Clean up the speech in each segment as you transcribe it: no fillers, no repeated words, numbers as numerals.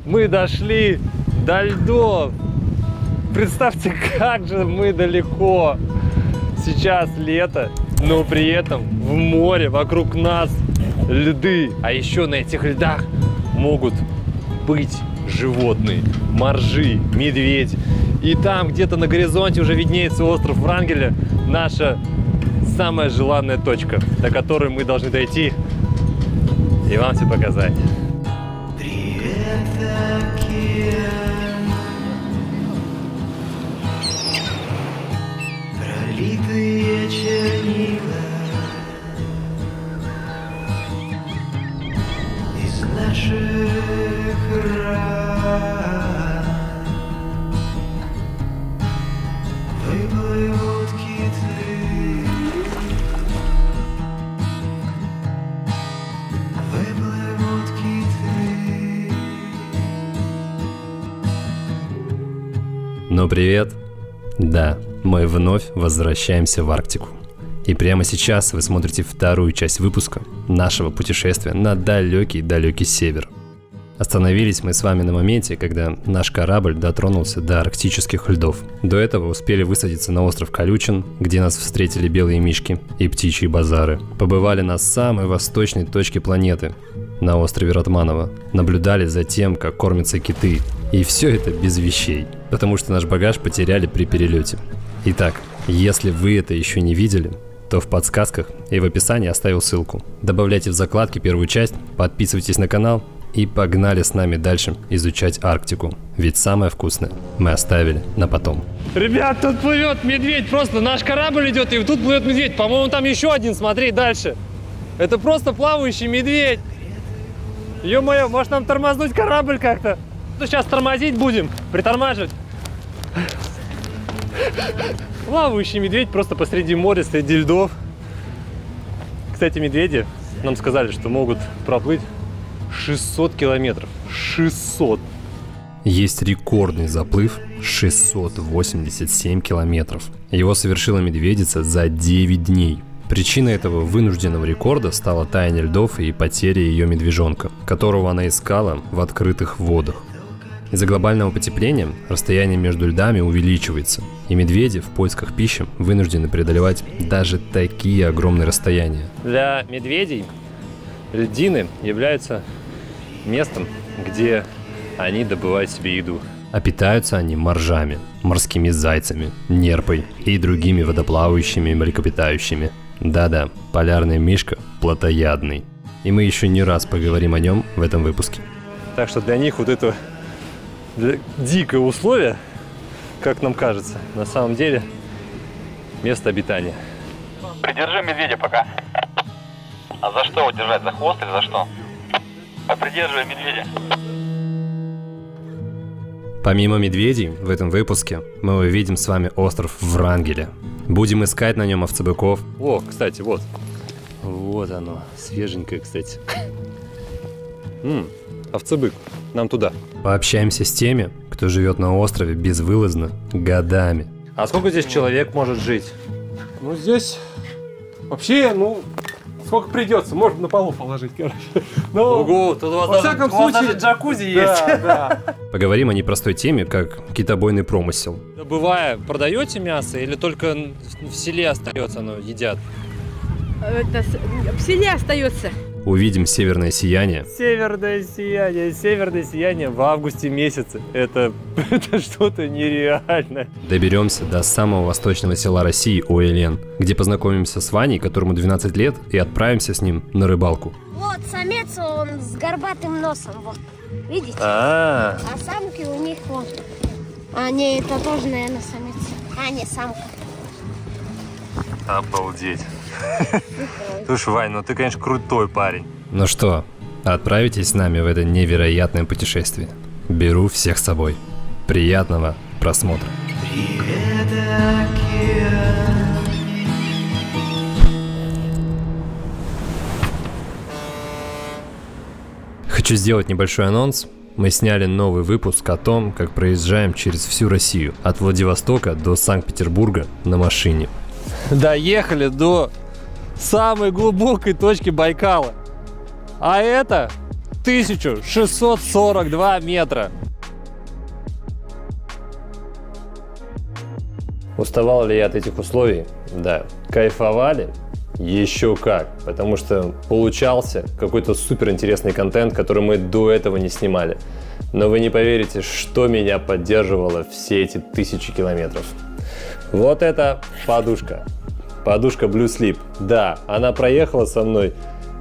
мы дошли до льдов. Представьте, как же мы далеко. Сейчас лето, но при этом в море вокруг нас льды. А еще на этих льдах могут быть животные, моржи, медведь. И там где-то на горизонте уже виднеется остров Врангеля, наша самая желанная точка, до которой мы должны дойти и вам все показать. Привет, океан, пролитые чернила из наших ран выплывут киты. Ну привет! Да, мы вновь возвращаемся в Арктику. И прямо сейчас вы смотрите вторую часть выпуска нашего путешествия на далекий-далекий север. Остановились мы с вами на моменте, когда наш корабль дотронулся до арктических льдов. До этого успели высадиться на остров Колючин, где нас встретили белые мишки и птичьи базары. Побывали на самой восточной точке планеты, на острове Ратманово. Наблюдали за тем, как кормятся киты. И все это без вещей, потому что наш багаж потеряли при перелете. Итак, если вы это еще не видели, то в подсказках и в описании оставил ссылку. Добавляйте в закладки первую часть, подписывайтесь на канал и погнали с нами дальше изучать Арктику. Ведь самое вкусное мы оставили на потом. Ребят, тут плывет медведь, просто наш корабль идет, и тут плывет медведь. По-моему, там еще один, смотри, дальше. Это просто плавающий медведь. Ё-моё, может нам тормознуть корабль как-то? Сейчас тормозить будем, притормаживать. Плавающий медведь просто посреди моря, среди льдов. Кстати, медведи нам сказали, что могут проплыть 600 километров. 600. Есть рекордный заплыв 687 километров. Его совершила медведица за 9 дней. Причиной этого вынужденного рекорда стало таяние льдов и потеря ее медвежонка, которого она искала в открытых водах. Из-за глобального потепления расстояние между льдами увеличивается, и медведи в поисках пищи вынуждены преодолевать даже такие огромные расстояния. Для медведей льдины являются местом, где они добывают себе еду. А питаются они моржами, морскими зайцами, нерпой и другими водоплавающими млекопитающими. Да-да, полярный мишка плотоядный. И мы еще не раз поговорим о нем в этом выпуске. Так что для них вот это дикое условие, как нам кажется, на самом деле место обитания. Придержи медведя пока. А за что его держать? За хвост или за что? Придерживай медведя. Помимо медведей, в этом выпуске мы увидим с вами остров Врангеля. Будем искать на нем овцебыков. О, кстати, вот. Вот оно, свеженькое, кстати. Овцебык, нам туда. Пообщаемся с теми, кто живет на острове безвылазно годами. А сколько здесь человек может жить? Ну, здесь вообще, сколько придется, можно на полу положить, короче. Но, Ого, тут у во всяком случае, даже джакузи есть. Да. Поговорим о непростой теме, как китобойный промысел. Добывая, продаете мясо или только в селе остается, оно едят? Это в селе остается. Увидим северное сияние. Северное сияние в августе месяце. Это что-то нереальное. Доберемся до самого восточного села России Ой-Элен, где познакомимся с Ваней, которому 12 лет, и отправимся с ним на рыбалку. Вот самец, он с горбатым носом, вот. Видите? А самки у них вот. Не, это тоже, наверное, самец. Не, самка. Обалдеть. Слушай, Вань, ну ты, конечно, крутой парень. Ну что, отправитесь с нами в это невероятное путешествие. Беру всех с собой. Приятного просмотра. Привет, океан. Хочу сделать небольшой анонс. Мы сняли новый выпуск о том, как проезжаем через всю Россию, от Владивостока до Санкт-Петербурга на машине. Доехали до самой глубокой точки Байкала. А это 1642 метра. Уставал ли я от этих условий? Да. Кайфовали? Еще как. Потому что получался какой-то суперинтересный контент, который мы до этого не снимали. Но вы не поверите, что меня поддерживало все эти 1000 километров. Вот это подушка. Подушка Blue Sleep. Да, она проехала со мной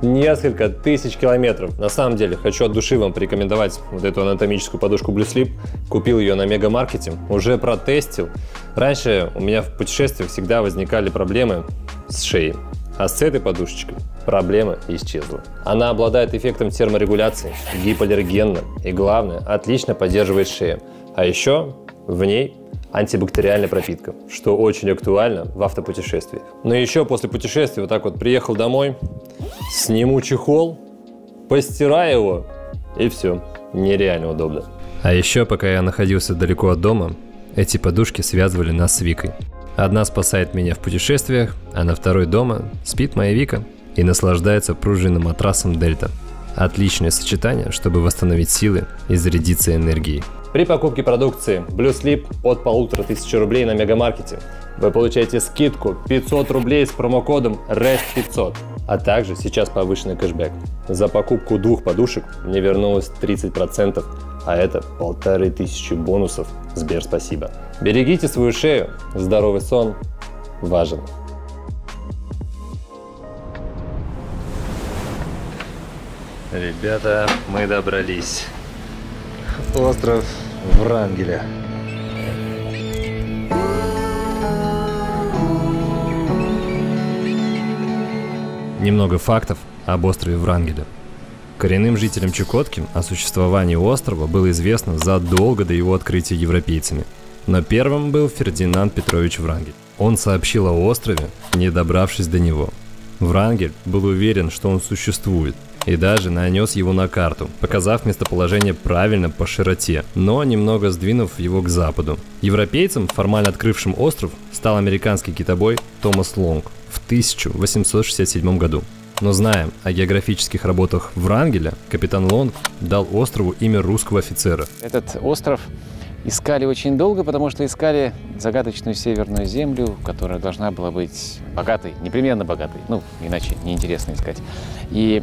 несколько тысяч километров. На самом деле, хочу от души вам порекомендовать вот эту анатомическую подушку Blue Sleep. Купил ее на Мегамаркете, уже протестил. Раньше у меня в путешествиях всегда возникали проблемы с шеей. А с этой подушечкой проблема исчезла. Она обладает эффектом терморегуляции, гипоаллергенна и, главное, отлично поддерживает шею. А еще в ней антибактериальная пропитка, что очень актуально в автопутешествиях. Но еще после путешествия вот так вот приехал домой, сниму чехол, постираю его, и все. Нереально удобно. А еще, пока я находился далеко от дома, эти подушки связывали нас с Викой. Одна спасает меня в путешествиях, а на второй дома спит моя Вика и наслаждается пружинным матрасом Дельта. Отличное сочетание, чтобы восстановить силы и зарядиться энергией. При покупке продукции Blue Sleep от 1500 рублей на Мегамаркете вы получаете скидку 500 рублей с промокодом REST500, а также сейчас повышенный кэшбэк. За покупку 2 подушек мне вернулось 30%, а это 1500 бонусов. Сбер, спасибо. Берегите свою шею, здоровый сон важен. Ребята, мы добрались. Остров Врангеля. Немного фактов об острове Врангеля. Коренным жителям Чукотки о существовании острова было известно задолго до его открытия европейцами. Но первым был Фердинанд Петрович Врангель. Он сообщил о острове, не добравшись до него. Врангель был уверен, что он существует, и даже нанес его на карту, показав местоположение правильно по широте, но немного сдвинув его к западу. Европейцем, формально открывшим остров, стал американский китобой Томас Лонг в 1867 году. Но зная о географических работах Врангеля, капитан Лонг дал острову имя русского офицера. Этот остров искали очень долго, потому что искали загадочную северную землю, которая должна была быть богатой, непременно богатой, ну, иначе неинтересно искать. И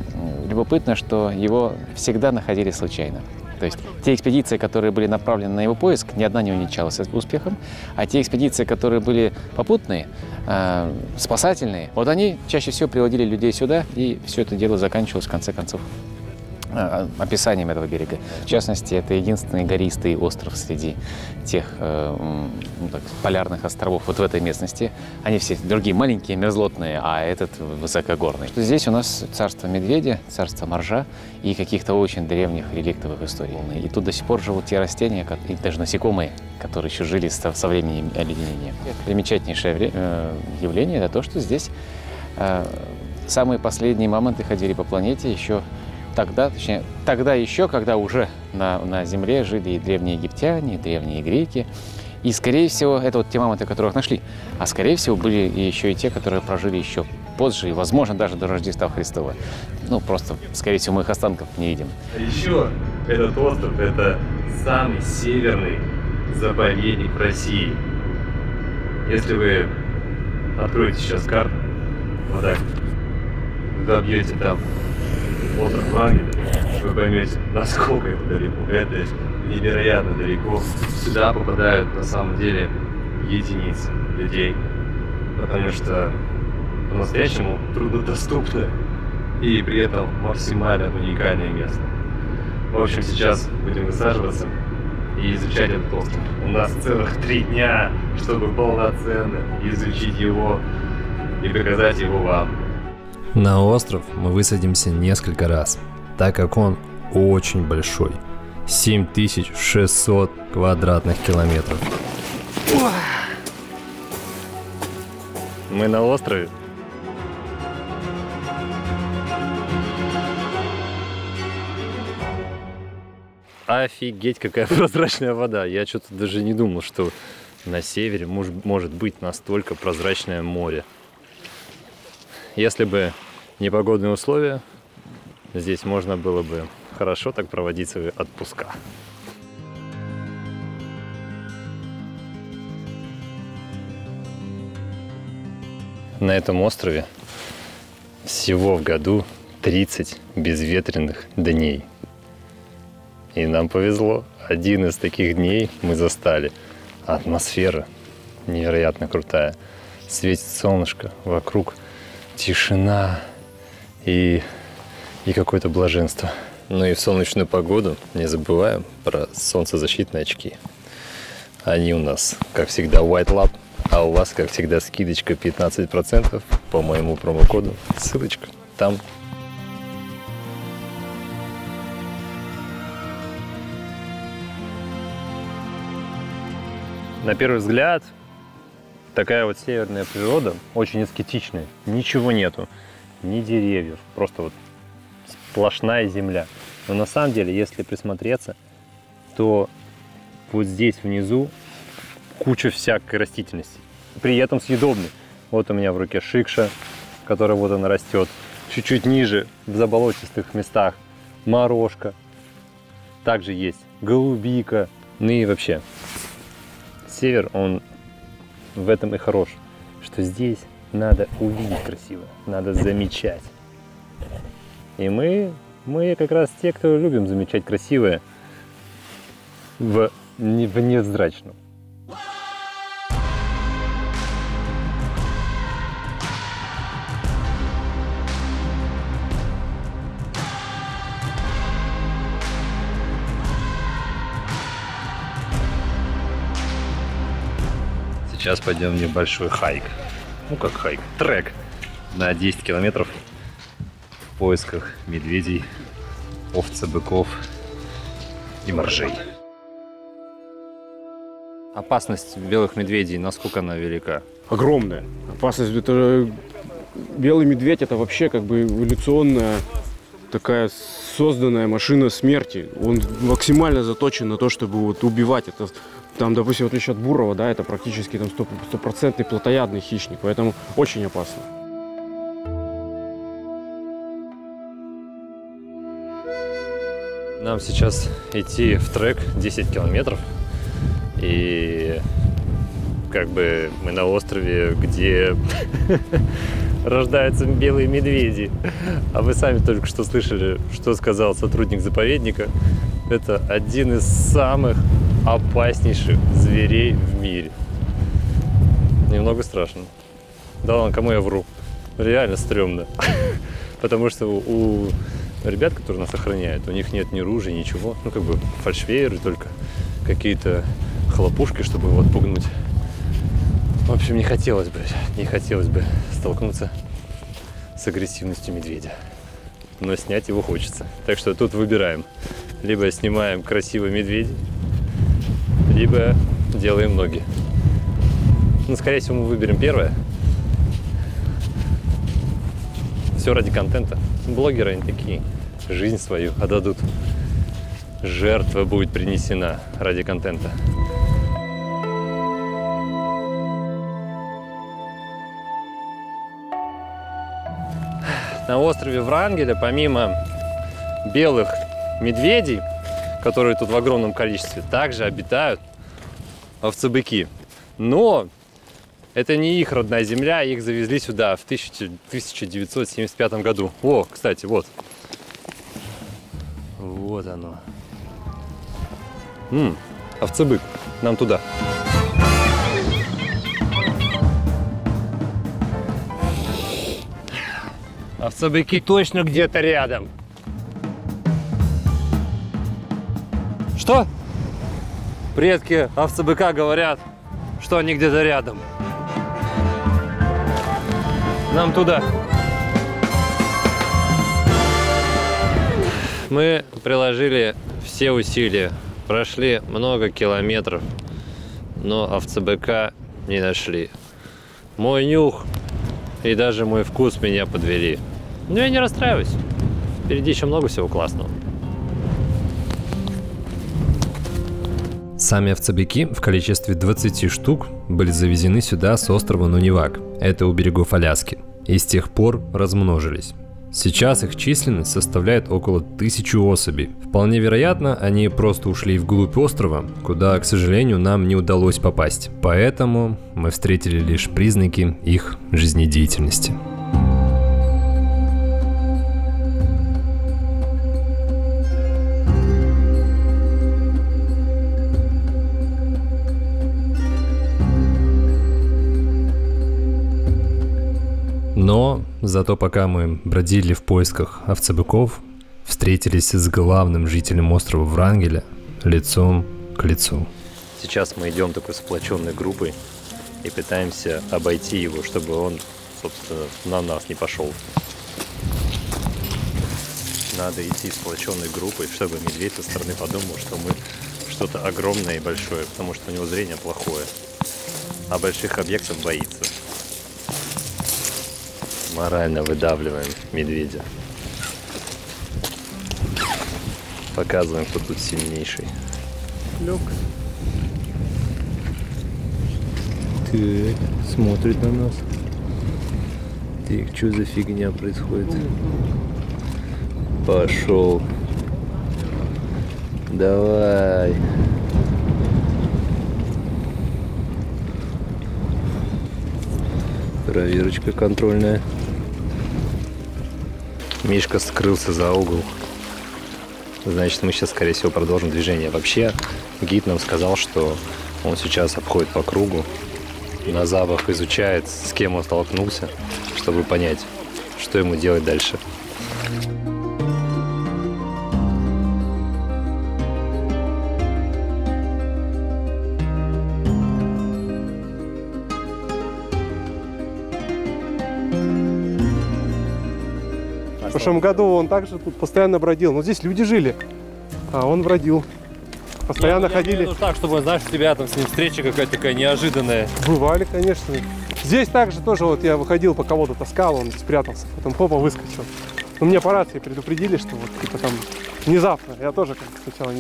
любопытно, что его всегда находили случайно. То есть те экспедиции, которые были направлены на его поиск, ни одна не увенчалась успехом, а те экспедиции, которые были попутные, спасательные, вот они чаще всего приводили людей сюда, и все это дело заканчивалось, в конце концов, описанием этого берега. В частности, это единственный гористый остров среди тех полярных островов вот в этой местности. Они все другие маленькие, мерзлотные, а этот высокогорный. Здесь у нас царство медведя, царство моржа и каких-то очень древних реликтовых историй. И тут до сих пор живут те растения, и даже насекомые, которые еще жили со временем оледенения. Примечательнейшее явление — это то, что здесь самые последние мамонты ходили по планете еще тогда, точнее, тогда еще, когда уже на Земле жили и древние египтяне, и древние греки. И, скорее всего, это вот те мамонты, которых нашли. А, скорее всего, были и еще и те, которые прожили еще позже, и, возможно, даже до Рождества Христова. Ну, просто, скорее всего, мы их останков не видим. Еще этот остров – это самый северный заповедник в России. Если вы откроете сейчас карту, вот так, забьете там остров Врангеля, вы поймете, насколько это далеко. Это невероятно далеко. Сюда попадают на самом деле единицы людей, потому что по-настоящему труднодоступно и при этом максимально уникальное место. В общем, сейчас будем высаживаться и изучать этот остров. У нас целых 3 дня, чтобы полноценно изучить его и показать его вам. На остров мы высадимся несколько раз, так как он очень большой. 7600 квадратных километров. Мы на острове. Офигеть, какая прозрачная вода. Я что-то даже не думал, что на севере может быть настолько прозрачное море. Если бы непогодные условия, здесь можно было бы хорошо так проводить свои отпуска. На этом острове всего в году 30 безветренных дней. И нам повезло. Один из таких дней мы застали. Атмосфера невероятно крутая. Светит солнышко, вокруг тишина и какое-то блаженство. Ну и в солнечную погоду не забываем про солнцезащитные очки. Они у нас, как всегда, White Lab, а у вас, как всегда, скидочка 15% по моему промокоду. Ссылочка там. На первый взгляд, такая вот северная природа, очень аскетичная. Ничего нету, ни деревьев, просто вот сплошная земля. Но на самом деле, если присмотреться, то вот здесь внизу куча всякой растительности. При этом съедобной. Вот у меня в руке шикша, которая вот она растет. Чуть-чуть ниже, в заболотистых местах, морожка. Также есть голубика. Ну и вообще, север, он в этом и хорош, что здесь надо увидеть красиво, надо замечать. И мы как раз те, кто любим замечать красивое в невзрачном. Сейчас пойдем в небольшой хайк. Ну как хайк, трек на 10 километров в поисках медведей, овцы, быков и моржей. Опасность белых медведей, насколько она велика? Огромная. Опасность, это белый медведь, это вообще как бы эволюционная такая созданная машина смерти. Он максимально заточен на то, чтобы вот убивать. Это там, допустим, в отличие от бурого, да, это практически там стопроцентный плотоядный хищник, поэтому очень опасно. Нам сейчас идти в трек 10 километров, и как бы мы на острове, где рождаются белые медведи. А вы сами только что слышали, что сказал сотрудник заповедника. Это один из самых опаснейших зверей в мире. Немного страшно. Да ладно, кому я вру? Реально стрёмно. Потому что у ребят, которые нас охраняют, у них нет ни ружей, ничего. Ну, как бы фальшвейеры, только какие-то хлопушки, чтобы его отпугнуть. В общем, не хотелось бы столкнуться с агрессивностью медведя. Но снять его хочется. Так что тут выбираем. Либо снимаем красивый медведя, либо делаем ноги. Ну, скорее всего, мы выберем первое. Все ради контента. Блогеры они такие. Жизнь свою отдадут. Жертва будет принесена ради контента. На острове Врангеля, помимо белых медведей, которые тут в огромном количестве, также обитают овцы-быки. Но это не их родная земля, их завезли сюда в 1975 году. О, кстати, вот. Вот оно. Овцы-бык. Нам туда. Овцы-быки точно где-то рядом. Что? Предки овцы-быка говорят, что они где-то рядом. Нам туда. Мы приложили все усилия, прошли много километров, но овцы-быка не нашли. Мой нюх и даже мой вкус меня подвели. Но я не расстраиваюсь. Впереди еще много всего классного. Сами овцебыки в количестве 20 штук были завезены сюда с острова Нунивак, это у берегов Аляски, и с тех пор размножились. Сейчас их численность составляет около 1000 особей. Вполне вероятно, они просто ушли вглубь острова, куда, к сожалению, нам не удалось попасть. Поэтому мы встретили лишь признаки их жизнедеятельности. Но зато пока мы бродили в поисках овцебыков, встретились с главным жителем острова Врангеля лицом к лицу. Сейчас мы идем такой сплоченной группой и пытаемся обойти его, чтобы он, собственно, на нас не пошел. Надо идти сплоченной группой, чтобы медведь со стороны подумал, что мы что-то огромное и большое, потому что у него зрение плохое, а больших объектов боится. Морально выдавливаем медведя. Показываем, кто тут сильнейший. Лёг. Так, смотрит на нас. Так, что за фигня происходит? Пошел. Давай. Проверочка контрольная. Мишка скрылся за угол. Значит, мы сейчас, скорее всего, продолжим движение. Вообще, гид нам сказал, что он сейчас обходит по кругу, на запах изучает, с кем он столкнулся, чтобы понять, что ему делать дальше. В прошлом году он также тут постоянно бродил. Но здесь люди жили, а он бродил. Постоянно ходили. Ну так, чтобы, знаешь, у тебя там с ним встреча какая-то такая неожиданная. Бывали, конечно. Здесь также тоже вот я выходил, по кого-то таскал, он спрятался. Потом хопа выскочил. Но мне по рации предупредили, что вот типа там внезапно. Я тоже как сначала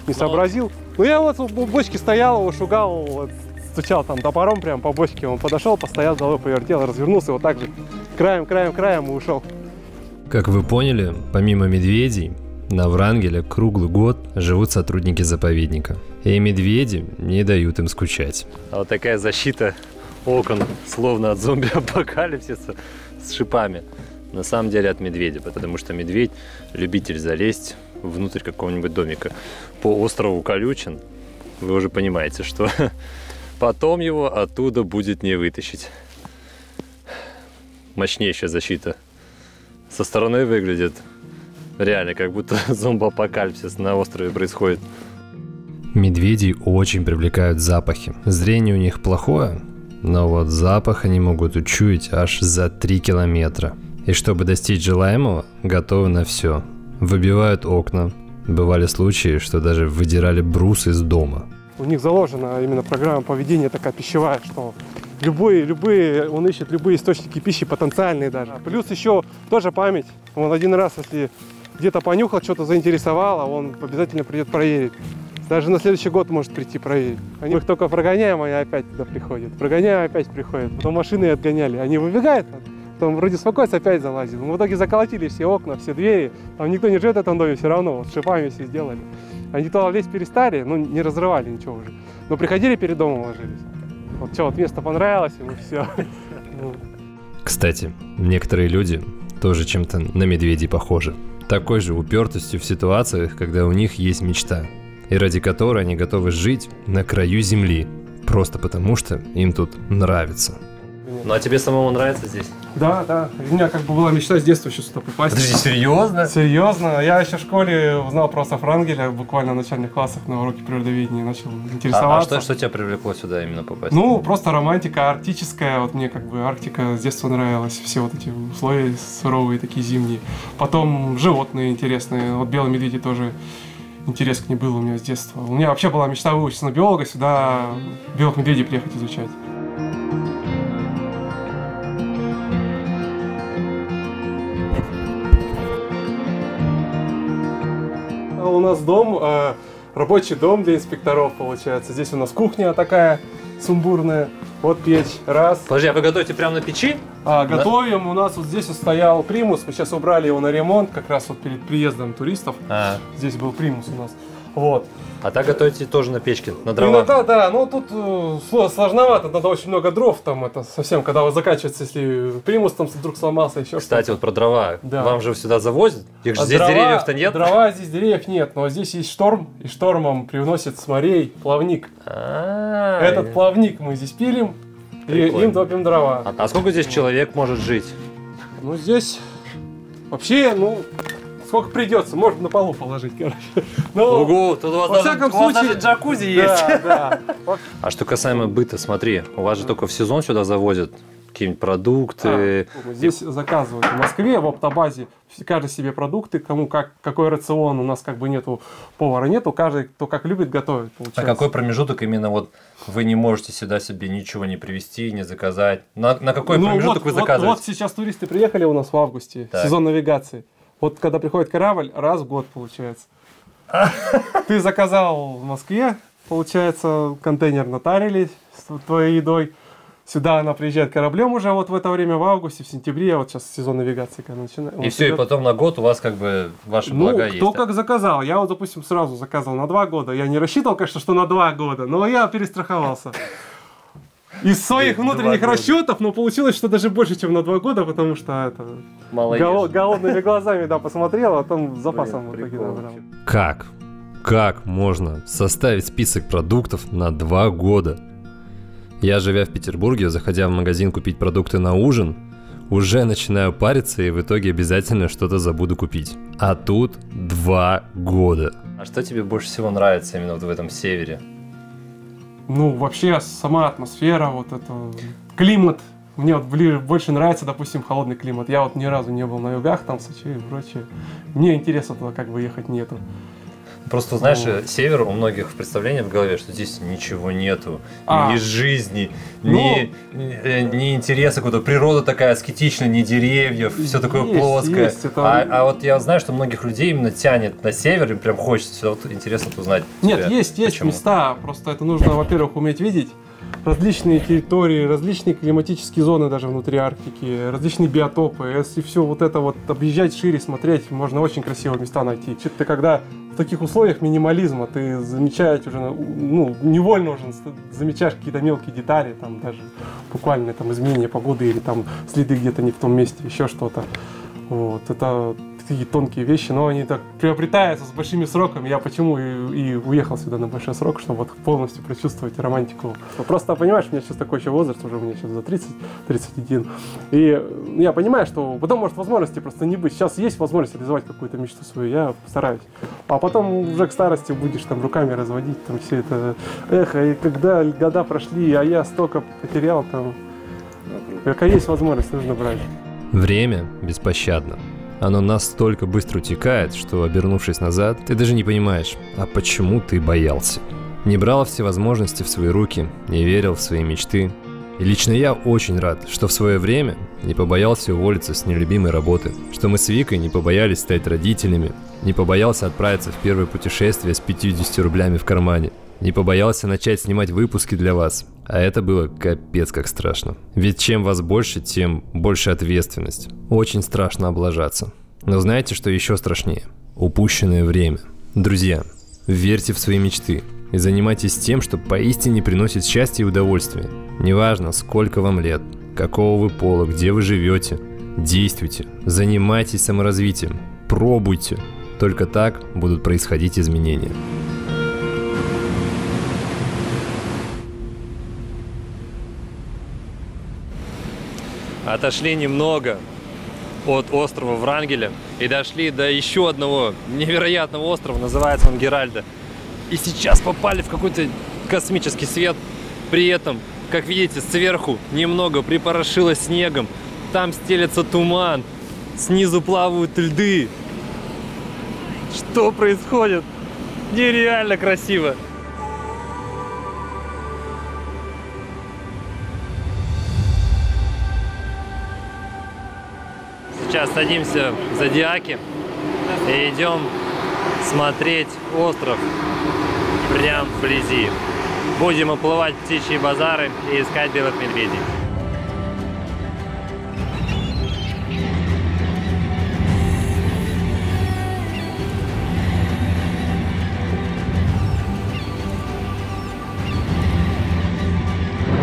не сообразил. Но я вот у бочки стоял, его шугал, вот, стучал там топором прям по бочке. Он подошел, постоял, головой повертел, развернулся вот так же краем и ушел. Как вы поняли, помимо медведей, на Врангеле круглый год живут сотрудники заповедника. И медведи не дают им скучать. А вот такая защита окон, словно от зомби-апокалипсиса, с шипами. На самом деле от медведя, потому что медведь любитель залезть внутрь какого-нибудь домика. По острову колючен, вы уже понимаете, что потом его оттуда будет не вытащить. Мощнейшая защита. Со стороны выглядит реально, как будто зомби-апокалипсис на острове происходит. Медведей очень привлекают запахи. Зрение у них плохое, но вот запах они могут учуять аж за 3 километра. И чтобы достичь желаемого, готовы на все. Выбивают окна. Бывали случаи, что даже выдирали брус из дома. У них заложена именно программа поведения такая пищевая, что он ищет любые источники пищи, потенциальные даже. Плюс еще тоже память. Он один раз, если где-то понюхал, что-то заинтересовало, он обязательно придет проверить. Даже на следующий год может прийти проверить. Мы их только прогоняем, они опять туда приходят. Прогоняем, опять приходят. Потом машины отгоняли. Они выбегают, потом вроде успокоится, опять залазит. Мы в итоге заколотили все окна, все двери. Там никто не живет в этом доме, все равно. Вот шипами все сделали. Они туда лезть перестали, ну не разрывали ничего уже. Но приходили, перед домом ложились. Вот что, вот место понравилось, ему все. Кстати, некоторые люди тоже чем-то на медведей похожи. Такой же упертостью в ситуациях, когда у них есть мечта, и ради которой они готовы жить на краю земли, просто потому что им тут нравится. Ну а тебе самому нравится здесь? Да. У меня как бы была мечта с детства еще сюда попасть. Подожди, серьезно? Серьезно. Я еще в школе узнал просто Врангеля, буквально в начальных классах на уроке природоведения начал интересоваться. А что тебя привлекло сюда именно попасть? Ну, просто романтика арктическая. Вот мне как бы Арктика с детства нравилась. Все вот эти условия суровые, такие зимние. Потом животные интересные. Вот белые медведи тоже интерес к ним был у меня с детства. У меня вообще была мечта выучиться на биолога, сюда белых медведей приехать изучать. У нас дом, рабочий дом для инспекторов получается. Здесь у нас кухня такая, сумбурная. Вот печь, раз. Подожди, а вы готовите прямо на печи? Готовим, у нас вот здесь вот стоял примус, мы сейчас убрали его на ремонт, как раз вот перед приездом туристов. Здесь был примус у нас. Вот. А так готовите тоже на печке, на дровах? Иногда, да, но тут сложновато, надо очень много дров, там это совсем, когда вот заканчивается, если примус там вдруг сломался, еще Кстати, что-то. вот про дрова, Да. вам же сюда завозят? Их же здесь дрова, деревьев-то нет? Дрова здесь деревьев нет, но здесь есть шторм, и штормом привносит с морей плавник. Этот плавник мы здесь пилим, и им топим дрова. А сколько здесь человек может жить? Ну здесь вообще, сколько придется, можно на полу положить, короче. Но, Ого, тут у вас даже джакузи есть. Да. А что касаемо быта, смотри, у вас же только в сезон сюда завозят какие-нибудь продукты. Здесь заказывают в Москве, в оптобазе, каждый себе продукты, кому какой рацион, у нас как бы нету, повара нету, каждый, кто как любит, готовит. А какой промежуток именно вот вы не можете сюда себе ничего не привезти, не заказать? На какой промежуток вы заказываете? Вот сейчас туристы приехали у нас в августе, сезон навигации. Вот когда приходит корабль, раз в год получается. Ты заказал в Москве, получается, контейнер натарили с твоей едой. Сюда она приезжает кораблем уже вот в это время, в августе, в сентябре, вот сейчас сезон навигации когда начинается. И все, и потом на год у вас как бы ваши блага есть. Кто как заказал. Я вот, допустим, сразу заказал на 2 года. Я не рассчитывал, конечно, что на 2 года, но я перестраховался. Из своих внутренних расчетов, но получилось, что даже больше, чем на 2 года, потому что это голодными глазами, посмотрел, а там с запасом в итоге набрал. Как можно составить список продуктов на 2 года? Я, живя в Петербурге, заходя в магазин купить продукты на ужин, уже начинаю париться и в итоге обязательно что-то забуду купить. А тут 2 года. А что тебе больше всего нравится именно вот в этом севере? Вообще сама атмосфера, вот это климат. Мне вот больше нравится, допустим, холодный климат. Я вот ни разу не был на югах, там Сочи и прочее. Мне интереса туда как бы ехать нету. Просто, знаешь, север у многих в представлении в голове, что здесь ничего нету, ни жизни, ни интереса какого-то. Природа такая аскетичная, ни деревьев, все такое плоское. А вот я знаю, что многих людей именно тянет на север, им прям хочется сюда. Вот интересно узнать. Нет, есть места, просто это нужно, во-первых, уметь видеть. Различные территории, различные климатические зоны даже внутри Арктики, различные биотопы. Если все вот это вот объезжать шире, смотреть, можно очень красивые места найти. Ты когда в таких условиях минимализма, ты замечаешь уже, невольно уже замечаешь какие-то мелкие детали, там даже буквально там изменение погоды или там следы где-то не в том месте, еще что-то. Вот, это такие тонкие вещи, но они так приобретаются с большими сроками. Я почему и уехал сюда на большой срок, чтобы вот полностью прочувствовать романтику. Просто, понимаешь, у меня сейчас такой еще возраст, уже мне сейчас за 30-31. И я понимаю, что потом может возможности просто не быть. Сейчас есть возможность реализовать какую-то мечту свою, я постараюсь. А потом уже к старости будешь там руками разводить, там все это. И когда года прошли, а я столько потерял, там. Какая есть возможность, нужно брать. Время беспощадно. Оно настолько быстро утекает, что, обернувшись назад, ты даже не понимаешь, а почему ты боялся. Не брал все возможности в свои руки, не верил в свои мечты. И лично я очень рад, что в свое время не побоялся уволиться с нелюбимой работы, что мы с Викой не побоялись стать родителями, не побоялся отправиться в первое путешествие с 50 рублями в кармане, не побоялся начать снимать выпуски для вас. А это было капец как страшно. Ведь чем вас больше, тем больше ответственность. Очень страшно облажаться. Но знаете, что еще страшнее? Упущенное время. Друзья, верьте в свои мечты и занимайтесь тем, что поистине приносит счастье и удовольствие. Неважно, сколько вам лет, какого вы пола, где вы живете. Действуйте, занимайтесь саморазвитием, пробуйте. Только так будут происходить изменения. Отошли немного от острова Врангеля и дошли до еще одного невероятного острова, называется он Геральда. И сейчас попали в какой-то космический свет. При этом, как видите, сверху немного припорошило снегом, там стелется туман, снизу плавают льды. Что происходит? Нереально красиво. Сейчас садимся в Зодиаке и идем смотреть остров прямо вблизи. Будем уплывать в птичьи базары и искать белых медведей.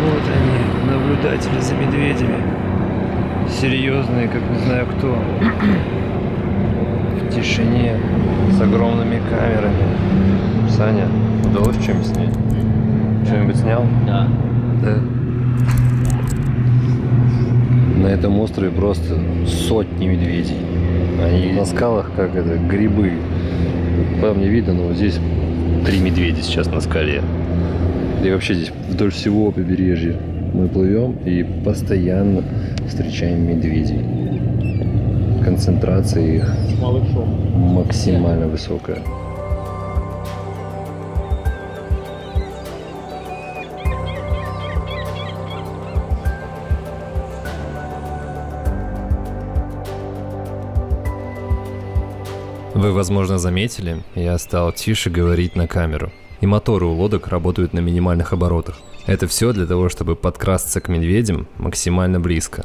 Вот они, наблюдатели за медведями. Серьезные, как не знаю кто. В тишине, с огромными камерами. Саня, удалось что-нибудь снять? Что-нибудь снял? Да. Да. На этом острове просто сотни медведей. Они на скалах, как это, грибы. Вам не видно, но вот здесь 3 медведя сейчас на скале. И вообще здесь вдоль всего побережья мы плывем и постоянно встречаем медведей. Концентрация их максимально высокая. Вы, возможно, заметили, я стал тише говорить на камеру. И моторы у лодок работают на минимальных оборотах. Это все для того, чтобы подкрасться к медведям максимально близко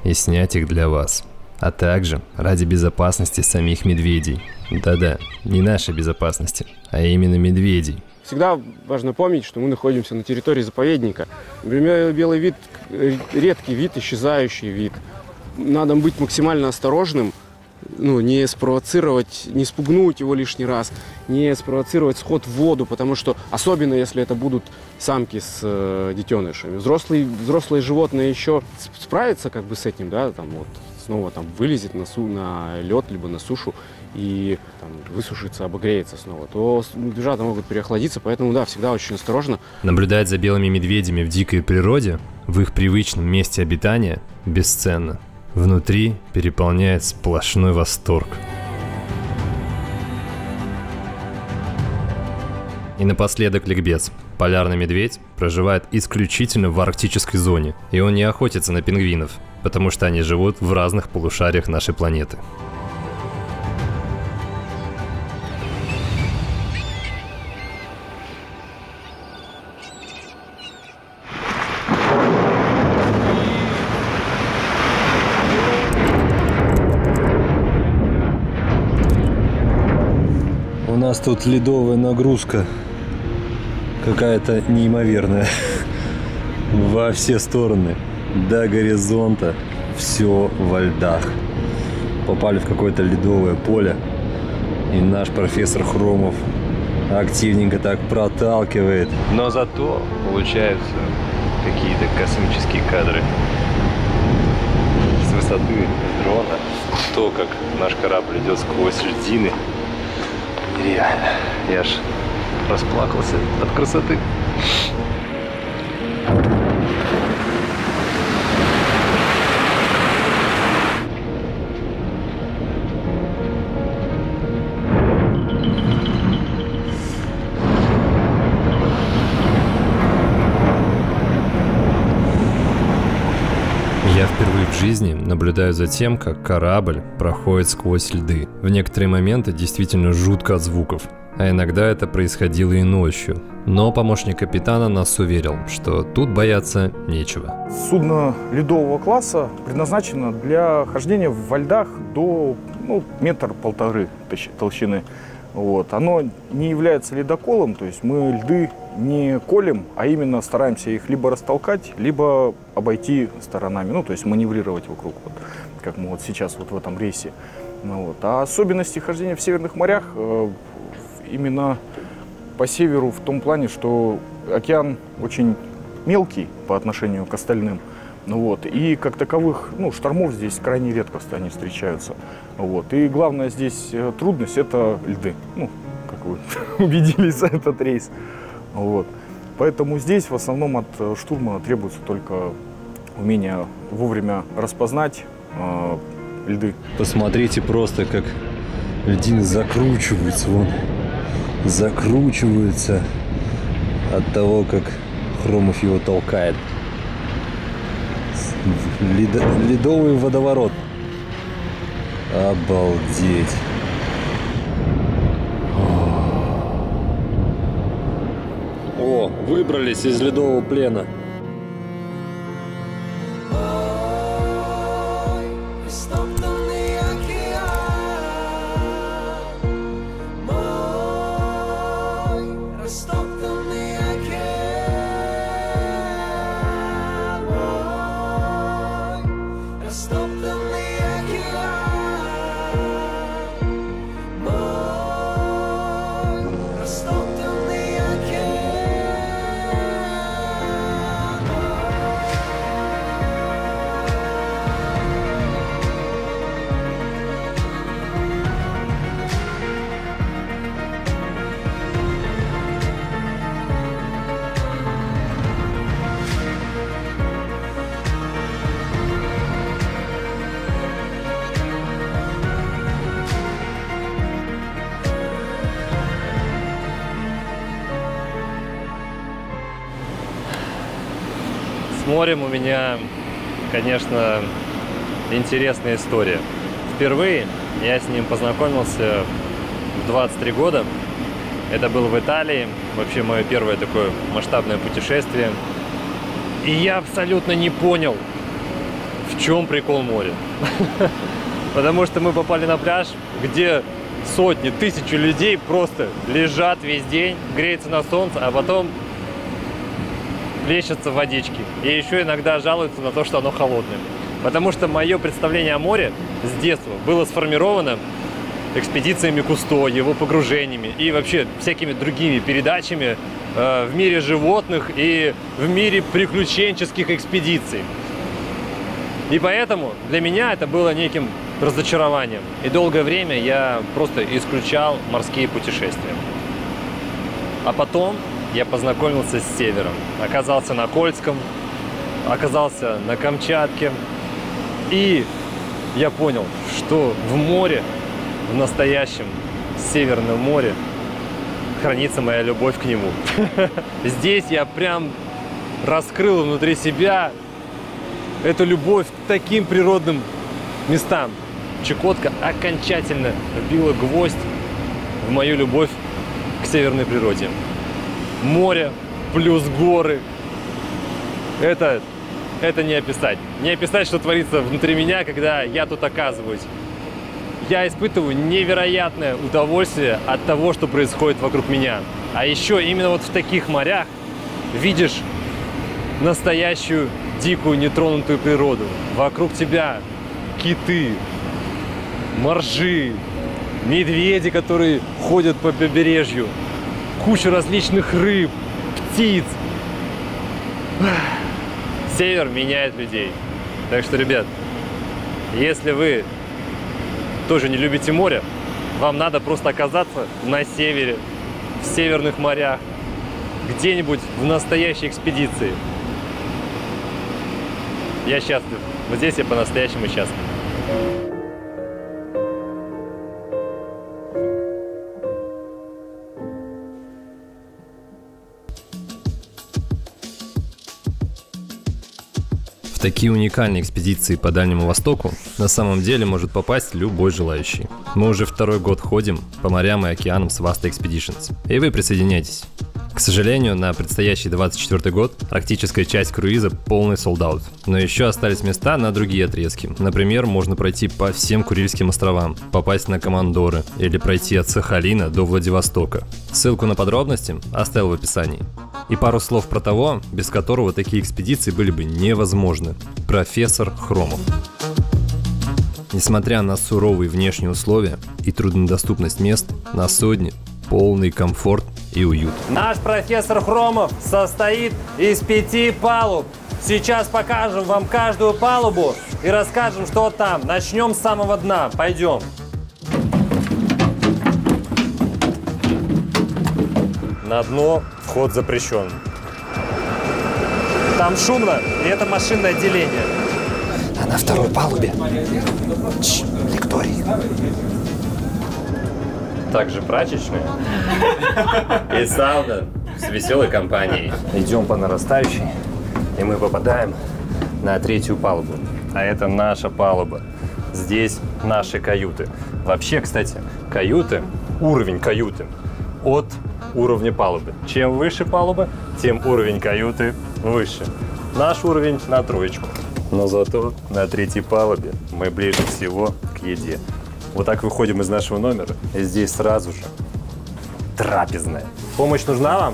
и снять их для вас. А также ради безопасности самих медведей. Да-да, не нашей безопасности, а именно медведей. Всегда важно помнить, что мы находимся на территории заповедника. Например, белый вид – редкий вид, исчезающий вид. Надо быть максимально осторожным, не спровоцировать, не спугнуть его лишний раз, не спровоцировать сход в воду, потому что, особенно если это будут самки с детенышами. Взрослые животные еще справятся как бы с этим, да, снова вылезет на лед, либо на сушу и высушится, обогреется снова, то медвежата могут переохладиться, поэтому, да, всегда очень осторожно. Наблюдать за белыми медведями в дикой природе, в их привычном месте обитания, бесценно. Внутри переполняет сплошной восторг. И напоследок ликбез. Полярный медведь проживает исключительно в арктической зоне, и он не охотится на пингвинов, потому что они живут в разных полушариях нашей планеты. У нас тут ледовая нагрузка какая-то неимоверная во все стороны, до горизонта все во льдах. Попали в какое-то ледовое поле, и наш профессор Хромов активненько так проталкивает. Но зато получаются какие-то космические кадры с высоты дрона. То, как наш корабль идет сквозь льдины. Реально, я аж расплакался от красоты. Я впервые в жизни наблюдаю за тем, как корабль проходит сквозь льды. В некоторые моменты действительно жутко от звуков, а иногда это происходило и ночью. Но помощник капитана нас уверил, что тут бояться нечего. Судно ледового класса предназначено для хождения во льдах до 1–1,5 метра толщины. Оно не является ледоколом, то есть мы льды не колем, а именно стараемся их либо растолкать, либо обойти сторонами, то есть маневрировать вокруг, как мы сейчас в этом рейсе. А особенности хождения в северных морях именно по северу в том плане, что океан очень мелкий по отношению к остальным. И как таковых штормов здесь крайне редко они встречаются. И главная здесь трудность – это льды. Как вы убедились за этот рейс. Поэтому здесь в основном от штурмана требуется только умение вовремя распознать льды. Посмотрите просто, как льдины закручиваются, закручиваются от того, как Хромов его толкает. Ледовый водоворот. Обалдеть. О, выбрались из ледового плена. С морем у меня, конечно, интересная история. Впервые я с ним познакомился в 23 года. Это было в Италии, вообще мое первое такое масштабное путешествие. И я абсолютно не понял, в чем прикол моря. Потому что мы попали на пляж, где сотни, тысячи людей просто лежат весь день, греются на солнце, а потом плещутся в водичке. И еще иногда жалуются на то, что оно холодное. Потому что мое представление о море с детства было сформировано экспедициями Кусто, его погружениями и вообще всякими другими передачами в мире животных и в мире приключенческих экспедиций. И поэтому для меня это было неким разочарованием. И долгое время я просто исключал морские путешествия. А потом я познакомился с севером. Оказался на Кольском, оказался на Камчатке. И я понял, что в море, в настоящем Северном море, хранится моя любовь к нему. Здесь я прям раскрыл внутри себя эту любовь к таким природным местам. Чукотка окончательно вбила гвоздь в мою любовь к северной природе. Море плюс горы. Это не описать. Не описать, что творится внутри меня, когда я тут оказываюсь. Я испытываю невероятное удовольствие от того, что происходит вокруг меня. А еще именно вот в таких морях видишь настоящую дикую нетронутую природу. Вокруг тебя киты, моржи, медведи, которые ходят по побережью, куча различных рыб, птиц. Север меняет людей. Так что, ребят, если вы тоже не любите море, вам надо просто оказаться на севере, в северных морях, где-нибудь в настоящей экспедиции. Я счастлив. Вот здесь я по-настоящему счастлив. В такие уникальные экспедиции по Дальнему Востоку на самом деле может попасть любой желающий. Мы уже второй год ходим по морям и океанам с Vasta Expeditions, и вы присоединяйтесь. К сожалению, на предстоящий 24 год арктическая часть круиза полный солд-аут. Но еще остались места на другие отрезки. Например, можно пройти по всем Курильским островам, попасть на Командоры или пройти от Сахалина до Владивостока. Ссылку на подробности оставил в описании. И пару слов про того, без которого такие экспедиции были бы невозможны. Профессор Хромов. Несмотря на суровые внешние условия и труднодоступность мест, на судне полный комфорт и уют. Наш профессор Хромов состоит из 5 палуб. Сейчас покажем вам каждую палубу и расскажем, что там. Начнем с самого дна. Пойдем. На дно вход запрещен. Там шумно, и это машинное отделение. А на второй палубе лекторий. Также прачечная и сауна с веселой компанией. Идем по нарастающей, и мы попадаем на 3-ю палубу. А это наша палуба. Здесь наши каюты. Вообще, кстати, каюты, уровень каюты от уровни палубы. Чем выше палуба, тем уровень каюты выше. Наш уровень на 3. Но зато на 3-й палубе мы ближе всего к еде. Вот так выходим из нашего номера, и здесь сразу же трапезная. Помощь нужна вам?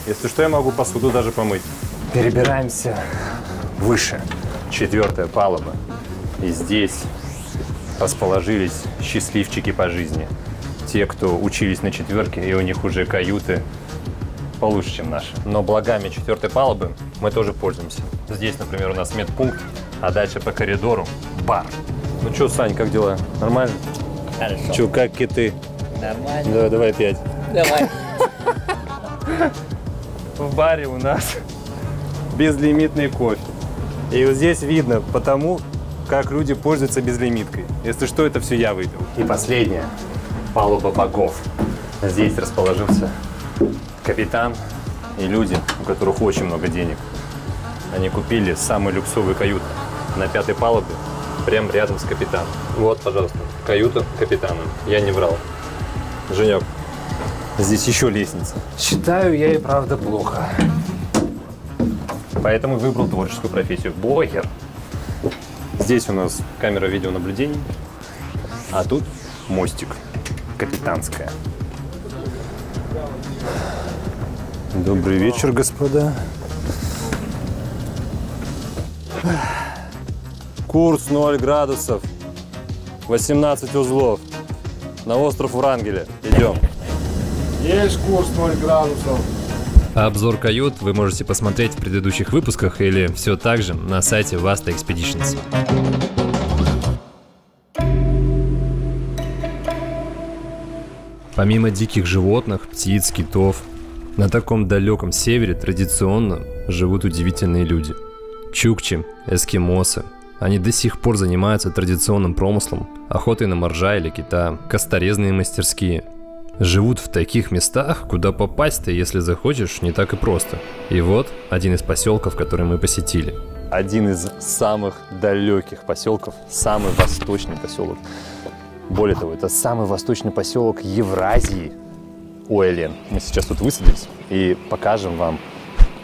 Если что, я могу посуду даже помыть. Перебираемся выше. 4-я палуба. И здесь расположились счастливчики по жизни. Те, кто учились на 4-ке, и у них уже каюты получше, чем наши. Но благами 4-й палубы мы тоже пользуемся. Здесь, например, у нас медпункт, а дальше по коридору бар. Ну что, Сань, как дела? Нормально? Хорошо. Че, как киты? Нормально. Давай 5. Давай. В баре у нас безлимитный кофе. И вот здесь видно потому, как люди пользуются безлимиткой. Если что, это все я выпил. И последняя палуба богов. Здесь расположился капитан и люди, у которых очень много денег. Они купили самую люксовую каюту на 5-й палубе, прямо рядом с капитаном. Вот, пожалуйста, каюта капитана. Я не врал. Женек, здесь еще лестница. Считаю я и правда плохо. Поэтому выбрал творческую профессию – блогер. Здесь у нас камера видеонаблюдения, а тут мостик, капитанская. Добрый вечер, господа. Курс 0 градусов, 18 узлов. На остров Врангеля. Идем. Есть курс 0 градусов. Обзор кают вы можете посмотреть в предыдущих выпусках или все так же на сайте Vasta Expeditions. Помимо диких животных, птиц, китов, на таком далеком севере традиционно живут удивительные люди. Чукчи, эскимосы. Они до сих пор занимаются традиционным промыслом, охотой на моржа или кита, косторезные мастерские. Живут в таких местах, куда попасть-то, если захочешь, не так и просто. И вот один из поселков, который мы посетили. Один из самых далеких поселков, самый восточный поселок. Более того, это самый восточный поселок Евразии. Уэлен. Мы сейчас тут высадились и покажем вам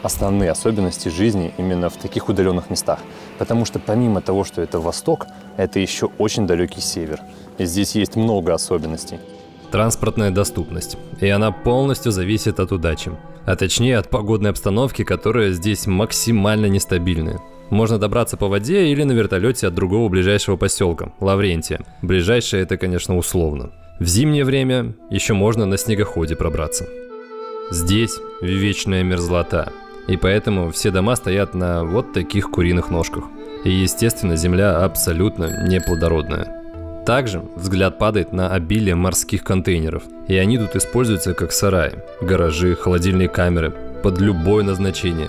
основные особенности жизни именно в таких удаленных местах. Потому что помимо того, что это восток, это еще очень далекий север. И здесь есть много особенностей. Транспортная доступность. И она полностью зависит от удачи. А точнее от погодной обстановки, которая здесь максимально нестабильная. Можно добраться по воде или на вертолете от другого ближайшего поселка, Лаврентия. Ближайшее это, конечно, условно. В зимнее время еще можно на снегоходе пробраться. Здесь вечная мерзлота. И поэтому все дома стоят на вот таких куриных ножках. И, естественно, земля абсолютно неплодородная. Также взгляд падает на обилие морских контейнеров, и они тут используются как сараи, гаражи, холодильные камеры, под любое назначение.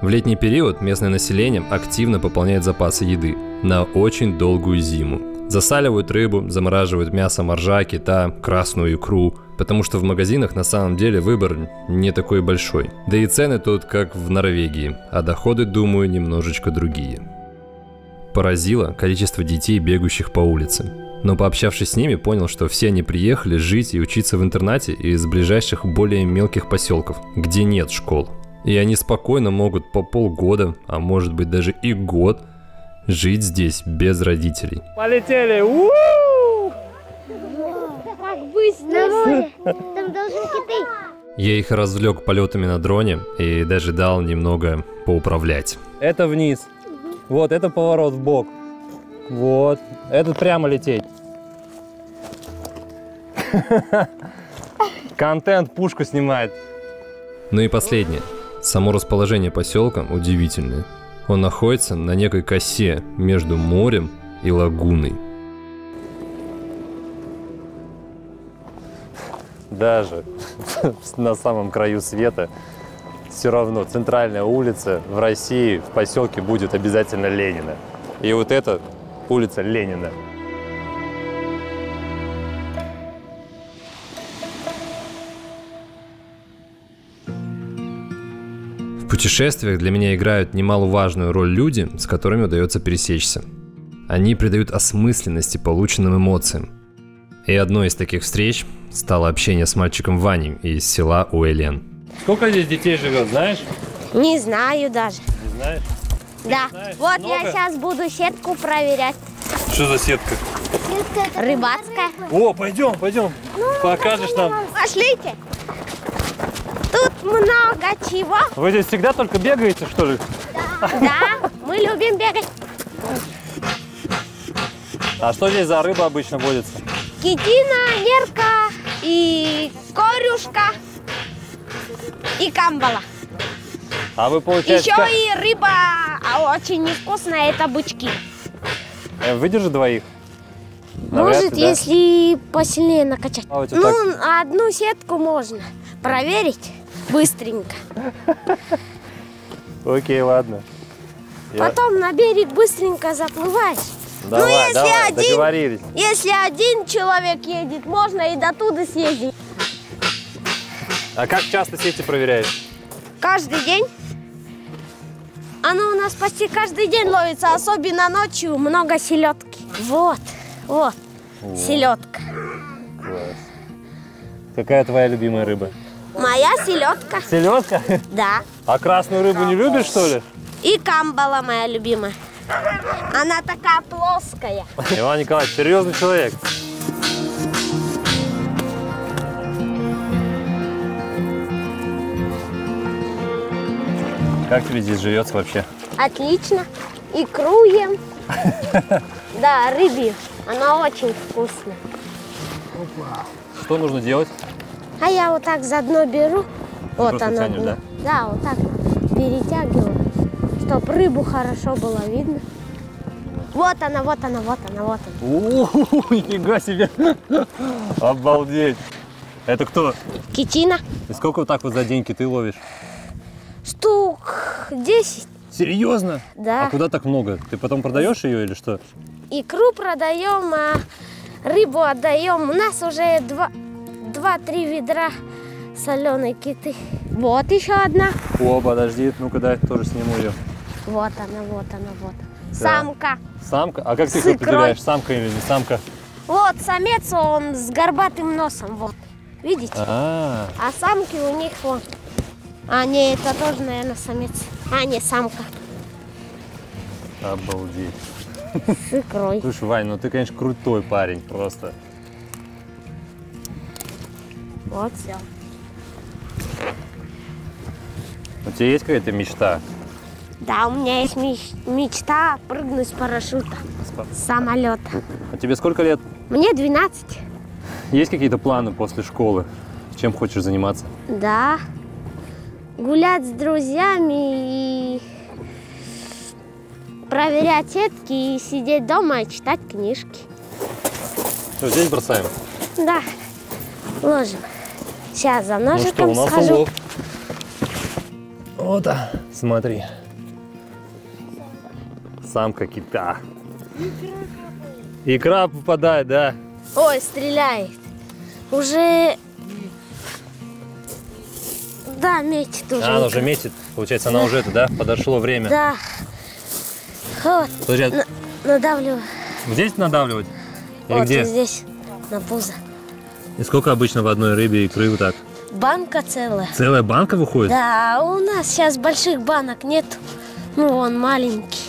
В летний период местное население активно пополняет запасы еды на очень долгую зиму. Засаливают рыбу, замораживают мясо моржа, кита, красную икру, потому что в магазинах на самом деле выбор не такой большой. Да и цены тут как в Норвегии, а доходы, думаю, немножечко другие. Поразило количество детей, бегающих по улице. Но пообщавшись с ними, понял, что все они приехали жить и учиться в интернате из ближайших более мелких поселков, где нет школ. И они спокойно могут по полгода, а может быть даже и год, жить здесь без родителей. Полетели! Как быстро! Там должны киты. Я их развлек полетами на дроне и даже дал немного поуправлять. Это вниз. Вот, это поворот в бок. Вот. Этот прямо лететь. Контент пушку снимает. Ну и последнее. Само расположение поселка удивительное. Он находится на некой косе между морем и лагуной. Даже на самом краю света все равно центральная улица в России, в поселке будет обязательно Ленина. И вот эта улица Ленина. В путешествиях для меня играют немаловажную роль люди, с которыми удается пересечься. Они придают осмысленности полученным эмоциям. И одной из таких встреч стало общение с мальчиком Ваней из села Уэлен. Сколько здесь детей живет, знаешь? Не знаю даже. Не знаешь? Да. Вот Много? я сейчас буду сетку проверять. Что за сетка? Рыбацкая. О, пойдем. Покажешь нам. Пошлите. Тут много чего. Вы здесь всегда только бегаете, что ли? Да, мы любим бегать. А что здесь за рыба обычно водится? Китина, нерка и корюшка и камбала. А вы, получается, Еще и рыба очень невкусная, это бычки. выдержит двоих? Навряд Может, ли, да? если посильнее накачать. А вот Ну, так. одну сетку можно проверить быстренько. Окей, ладно. Потом на берег быстренько заплываешь. Давай, давай, договорились. Если один человек едет, можно и до туда съездить. А как часто сети проверяешь? Каждый день. Оно у нас почти каждый день ловится, особенно ночью много селедки. Вот, селедка. Класс. Какая твоя любимая рыба? Моя селедка. Селедка? Да. А красную рыбу не любишь, что ли? И камбала моя любимая. Она такая плоская. Иван Николаевич, серьезный человек. Как тебе здесь живется вообще? Отлично. Икру ем. Да, рыбью. Она очень вкусная. Что нужно делать? А я вот так за дно беру. Вот просто она. тянешь, да? Да, вот так перетягиваю, чтобы рыбу хорошо было видно. Вот она, вот она, вот она, вот она. О, нифига себе! Обалдеть! Это кто? Китина. И сколько вот так вот за деньги ты ловишь? Штук 10. Серьезно? Да. А куда так много? Ты потом продаешь ее или что? Икру продаем, а рыбу отдаем. У нас уже 2-3 ведра соленой киты. Вот еще одна. О, подожди, ну-ка дай тоже сниму ее. Вот она, вот она, вот. Да. Самка. Самка? А как ты их С икрой. определяешь, самка или не самка? Вот самец, он с горбатым носом, вот. Видите? А, А самки у них вон. А, не, это тоже, наверное, самец. А, не, самка. обалдеть. С икрой. Слушай, Вань, ну ты, конечно, крутой парень, просто. Вот все. У тебя есть какая-то мечта? Да, у меня есть мечта прыгнуть с парашюта. С самолета. А тебе сколько лет? Мне 12. Есть какие-то планы после школы? Чем хочешь заниматься? Да. Гулять с друзьями и проверять сетки, и сидеть дома и читать книжки. Что, здесь бросаем? Да. Ложим. Сейчас за Ну что, ножиком у нас схожу. улов. Вот, смотри. Самка кита. Икра попадает, да? Ой, стреляет. Уже... Да, метит уже. А, она уже метит. Получается, она уже это, да? Подошло время. Да. Вот. Подожди, Надавливаю. здесь надавливать? Или Вот где? здесь, на пузо. И сколько обычно в одной рыбе икры вот так? Банка целая. Целая банка выходит? Да, у нас сейчас больших банок нет. Ну, он маленький.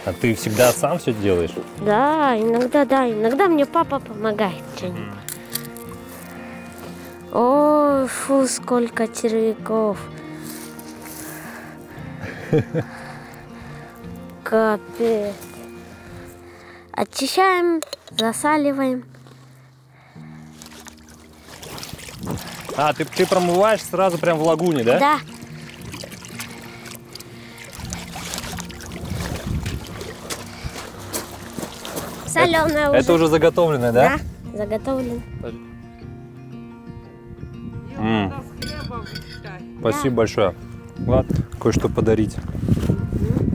А ты всегда сам все делаешь? Да, иногда мне папа помогает что-нибудь. Ой, фу, сколько червяков. Капец. Очищаем, засаливаем. А, ты промываешь сразу прям в лагуне, да? Да. Соленая уже. Это уже заготовленное, да? Да, заготовлено. Спасибо большое. Ладно, кое-что подарить.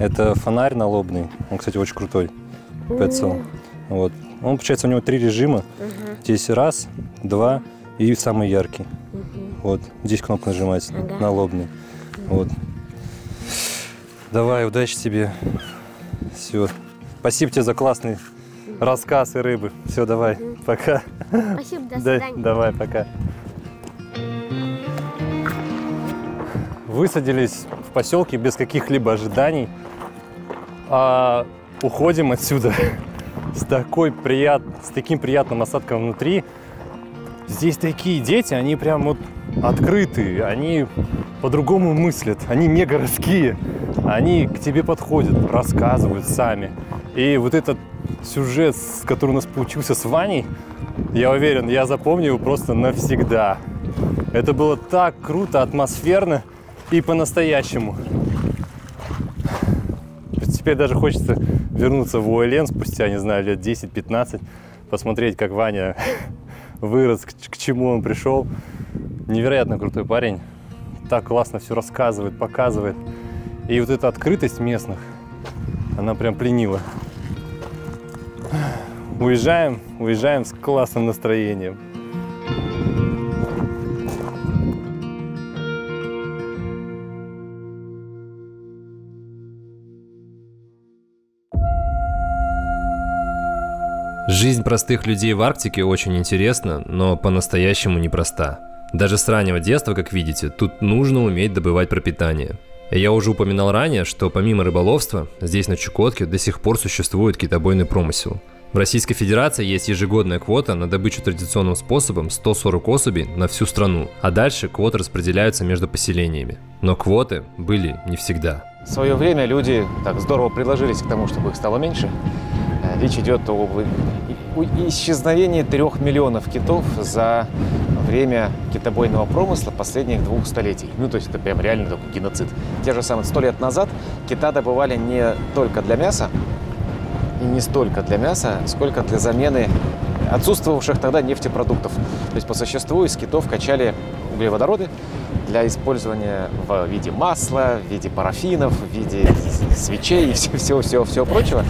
Это фонарь налобный. Он, кстати, очень крутой. Прицел. Вот. Он, получается, у него 3 режима. Здесь раз, 2 и самый яркий. Вот. Здесь кнопка нажимается. Налобный. Вот. Давай, удачи тебе. Все. Спасибо тебе за классный рассказ и рыбы. Все, давай. Пока. Спасибо, до свидания. Давай, пока. Высадились в поселке без каких-либо ожиданий. А уходим отсюда с таким приятным осадком внутри. Здесь такие дети, они прям вот открытые, они по-другому мыслят, они не городские, они к тебе подходят, рассказывают сами. И вот этот сюжет, который у нас получился с Ваней, я уверен, я запомню его просто навсегда. Это было так круто, атмосферно и по-настоящему. Теперь даже хочется вернуться в УЛН спустя, не знаю, лет 10-15, посмотреть, как Ваня вырос, к чему он пришел. Невероятно крутой парень. Так классно все рассказывает, показывает. И вот эта открытость местных, она прям пленила. Уезжаем с классным настроением. Жизнь простых людей в Арктике очень интересна, но по-настоящему непроста. Даже с раннего детства, как видите, тут нужно уметь добывать пропитание. Я уже упоминал ранее, что помимо рыболовства, здесь на Чукотке до сих пор существует китобойный промысел. В Российской Федерации есть ежегодная квота на добычу традиционным способом 140 особей на всю страну, а дальше квоты распределяются между поселениями. Но квоты были не всегда. В свое время люди так здорово предложились к тому, чтобы их стало меньше. Речь идет о исчезновении 3 миллионов китов за время китобойного промысла последних 2 столетий. Ну, то есть это прям реально такой геноцид. Те же самые 100 лет назад кита добывали не только для мяса, и не столько для мяса, сколько для замены отсутствовавших тогда нефтепродуктов. То есть по существу из китов качали углеводороды для использования в виде масла, в виде парафинов, в виде свечей и всего прочего.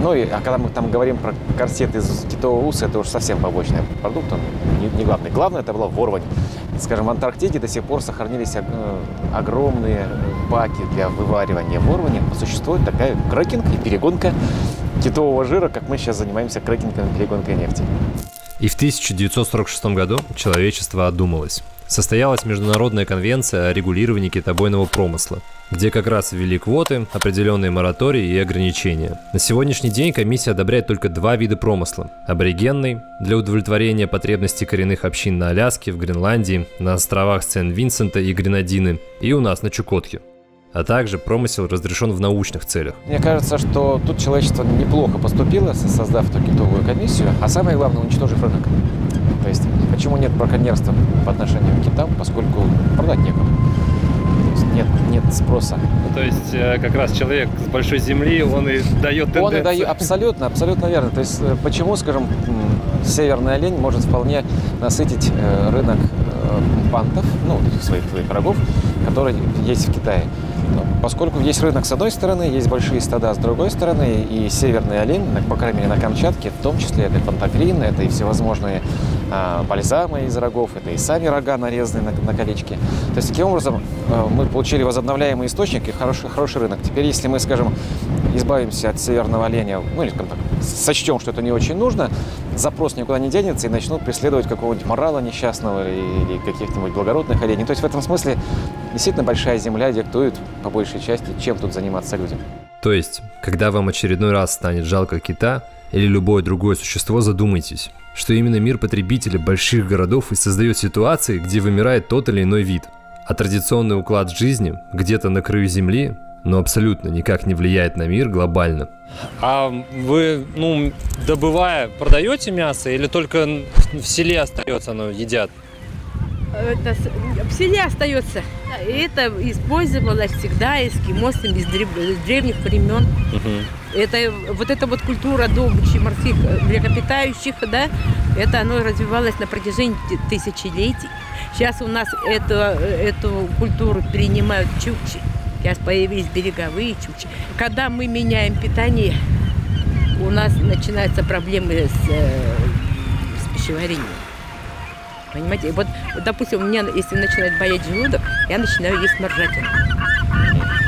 Ну и когда мы там говорим про корсет из китового уса, это уже совсем побочный продукт, он не главный. Главное это было ворвань. Скажем, в Антарктиде до сих пор сохранились огромные баки для вываривания ворвани. По существу это такая крекинг и перегонка китового жира, как мы сейчас занимаемся крекингом и перегонкой нефти. И в 1946 году человечество одумалось. Состоялась Международная конвенция о регулировании китобойного промысла, где как раз ввели квоты, определенные моратории и ограничения. На сегодняшний день комиссия одобряет только 2 вида промысла. Аборигенный, для удовлетворения потребностей коренных общин на Аляске, в Гренландии, на островах Сент-Винсента и Гренадины, и у нас на Чукотке. А также промысел разрешен в научных целях. Мне кажется, что тут человечество неплохо поступило, создав эту китовую комиссию, а самое главное, уничтожив рынок. То есть, почему нет браконьерства по отношению к китам, поскольку продать некому. Нет спроса. То есть, как раз человек с большой земли, он и дает тенденцию. Он и дает, абсолютно верно. То есть, почему, скажем, северный олень может вполне насытить рынок пантов, ну, своих рогов, которые есть в Китае. Поскольку есть рынок с одной стороны, есть большие стада с другой стороны, и северный олень, по крайней мере на Камчатке, в том числе это пантофрин, это и всевозможные бальзамы из рогов, это и сами рога нарезанные на колечки. То есть таким образом мы получили возобновляемый источник и хороший рынок. Теперь если мы, скажем, избавимся от северного оленя, ну или скажем так, сочтем, что это не очень нужно, запрос никуда не денется и начнут преследовать какого-нибудь морала несчастного или каких-нибудь благородных оленей. То есть в этом смысле действительно большая земля диктует по большей части, чем тут заниматься людям. То есть, когда вам очередной раз станет жалко кита или любое другое существо, задумайтесь, что именно мир потребителей больших городов и создает ситуации, где вымирает тот или иной вид. А традиционный уклад жизни где-то на краю земли, но абсолютно никак не влияет на мир глобально. А вы, добывая, продаете мясо или только в селе остается, оно едят? Это в селе остается. Это использовалось всегда эскимосами с древних времен. Это вот культура добычи морских млекопитающих, да, это оно развивалось на протяжении тысячелетий. Сейчас у нас эту культуру перенимают чукчи. Сейчас появились береговые чукчи. Когда мы меняем питание, у нас начинаются проблемы с пищеварением. Понимаете, вот, допустим, у меня, если начинает болеть желудок, я начинаю есть моржатину.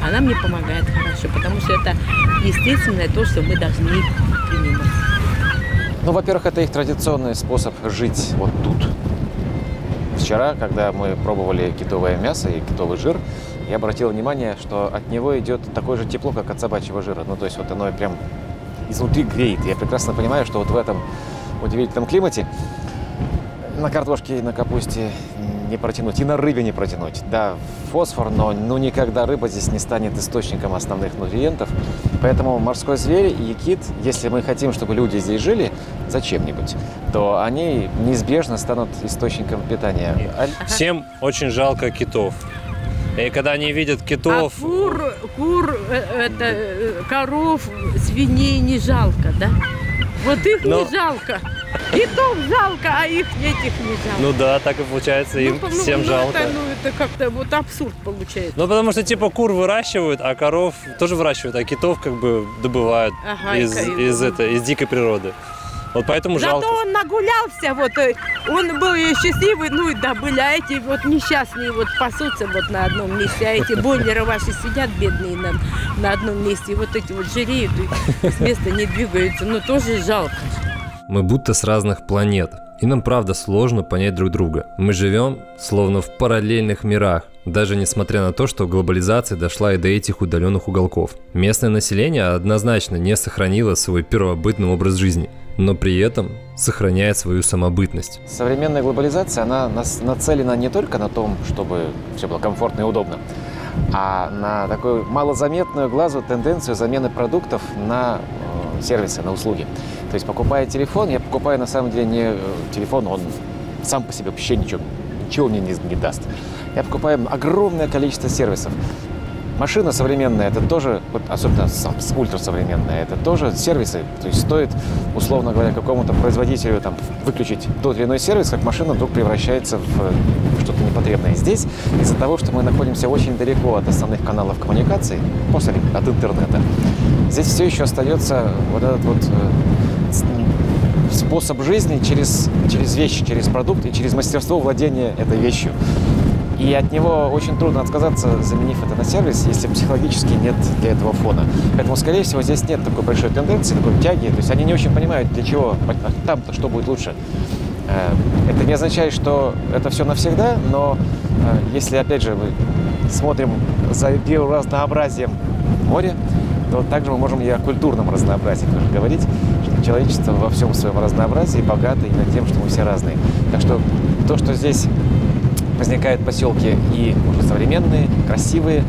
Она мне помогает хорошо, потому что это естественное то, что мы должны принимать. Ну, во-первых, это их традиционный способ жить вот тут. Вчера, когда мы пробовали китовое мясо и китовый жир, я обратил внимание, что от него идет такое же тепло, как от собачьего жира. Ну, то есть вот оно прям изнутри греет. Я прекрасно понимаю, что вот в этом удивительном климате на картошке и на капусте не протянуть, и на рыбе не протянуть. Да, фосфор, но никогда рыба здесь не станет источником основных нутриентов. Поэтому морской зверь и кит, если мы хотим, чтобы люди здесь жили зачем-нибудь, то они неизбежно станут источником питания. Всем очень жалко китов. И когда они видят китов... Коров, свиней не жалко, да? Вот их не жалко. Китов жалко, а их этих не жалко. Ну да, так и получается, им всем жалко. Это как-то вот абсурд получается. Ну потому что типа кур выращивают, а коров тоже выращивают, а китов как бы добывают из дикой природы. Вот поэтому жалко. Зато он нагулялся, вот, он был счастливый, ну и добыли, а эти вот несчастные вот пасутся вот на одном месте, а эти бойлеры ваши сидят бедные на одном месте, и вот эти вот жиреют и с места не двигаются, но тоже жалко. Мы будто с разных планет, и нам правда сложно понять друг друга. Мы живем словно в параллельных мирах, даже несмотря на то, что глобализация дошла и до этих удаленных уголков. Местное население однозначно не сохранило свой первобытный образ жизни, но при этом сохраняет свою самобытность. Современная глобализация, она нацелена не только на том, чтобы все было комфортно и удобно, а на такую малозаметную глазу тенденцию замены продуктов на сервисы, на услуги. То есть, покупая телефон, я покупаю на самом деле не телефон, он сам по себе вообще ничего мне не даст. Я покупаю огромное количество сервисов. Машина современная, это тоже, вот особенно ультрасовременная, это тоже сервисы. То есть стоит, условно говоря, какому-то производителю там, выключить тот или иной сервис, как машина вдруг превращается в что-то непотребное. Здесь, из-за того, что мы находимся очень далеко от основных каналов коммуникаций, после от интернета, здесь все еще остается вот этот вот способ жизни через вещи, через продукт и через мастерство владения этой вещью. И от него очень трудно отказаться, заменив это на сервис, если психологически нет для этого фона. Поэтому, скорее всего, здесь нет такой большой тенденции, такой тяги. То есть они не очень понимают, для чего, там-то что будет лучше. Это не означает, что это все навсегда, но если, опять же, мы смотрим за биоразнообразием моря, то также мы можем и о культурном разнообразии тоже говорить, что человечество во всем своем разнообразии богато именно тем, что мы все разные. Так что то, что здесь возникают поселки и уже современные, красивые,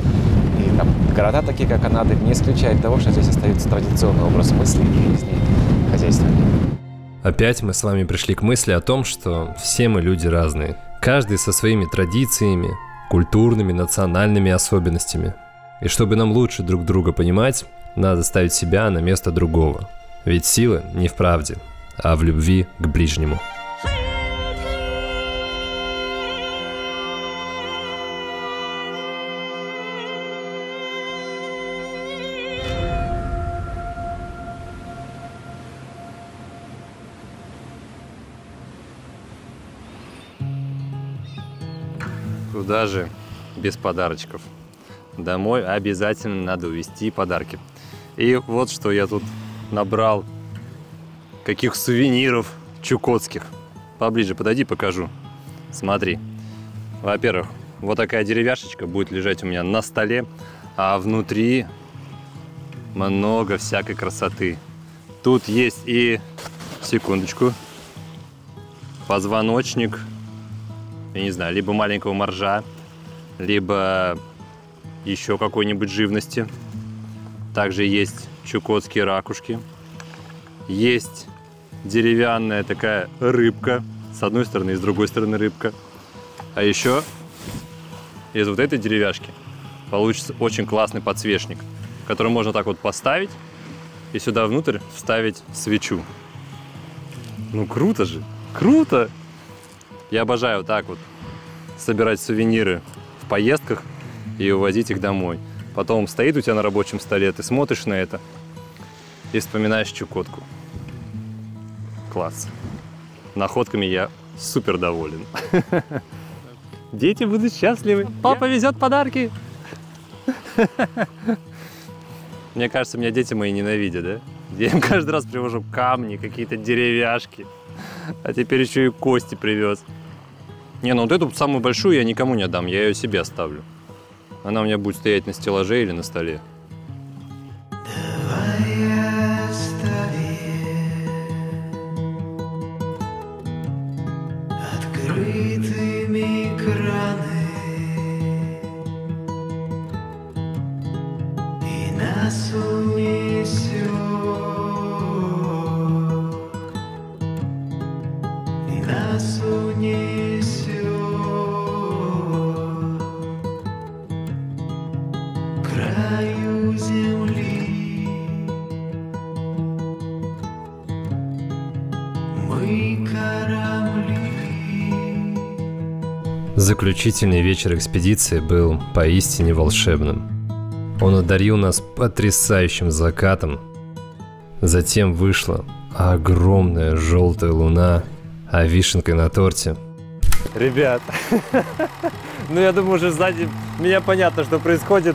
и там города такие, как Канада, не исключает того, что здесь остается традиционный образ мысли и жизни хозяйства. Опять мы с вами пришли к мысли о том, что все мы люди разные. Каждый со своими традициями, культурными, национальными особенностями. И чтобы нам лучше друг друга понимать, надо ставить себя на место другого. Ведь сила не в правде, а в любви к ближнему. Куда же без подарочков? Домой обязательно надо увезти подарки. И вот что я тут набрал. Каких сувениров чукотских. Поближе подойди, покажу. Смотри. Во-первых, вот такая деревяшечка будет лежать у меня на столе, а внутри много всякой красоты. Тут есть и, секундочку, позвоночник, я не знаю, либо маленького моржа, либо еще какой-нибудь живности. Также есть чукотские ракушки. Есть деревянная такая рыбка. С одной стороны и с другой стороны рыбка. А еще из вот этой деревяшки получится очень классный подсвечник, который можно так вот поставить и сюда внутрь вставить свечу. Ну круто же! Круто! Я обожаю вот так вот собирать сувениры в поездках и увозить их домой. Потом стоит у тебя на рабочем столе, ты смотришь на это и вспоминаешь Чукотку. Класс. Находками я супер доволен. Дети будут счастливы. Папа везет подарки. Мне кажется, меня дети мои ненавидят, да? Я им каждый раз привожу камни, какие-то деревяшки. А теперь еще и кости привез. Не, ну вот эту самую большую я никому не отдам, я ее себе оставлю. Она у меня будет стоять на стеллаже или на столе. Открытыми краны, и нас унесет, и нас унесет к краю земли. Мы корабли. Заключительный вечер экспедиции был поистине волшебным. Он одарил нас потрясающим закатом. Затем вышла огромная желтая луна, а вишенкой на торте. Ребят, ну я думаю, уже сзади меня понятно, что происходит.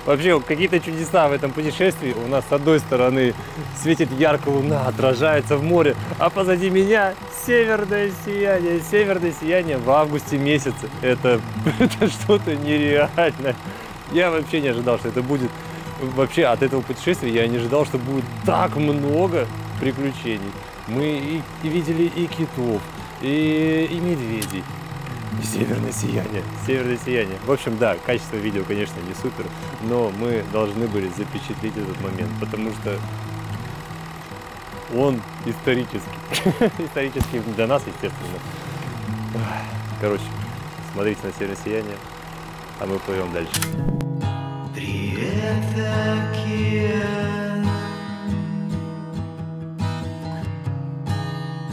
Вообще какие-то чудеса в этом путешествии. У нас с одной стороны светит яркая луна, отражается в море, а позади меня северное сияние в августе месяце. Это что-то нереальное. Я вообще не ожидал, что это будет. Вообще от этого путешествия я не ожидал, что будет так много приключений. Мы и видели и китов, и медведей. И северное сияние. В общем, да, качество видео, конечно, не супер, но мы должны были запечатлеть этот момент, потому что он исторический. Исторический для нас, естественно. Короче, смотрите на северное сияние, а мы плывем дальше. Привет, океан,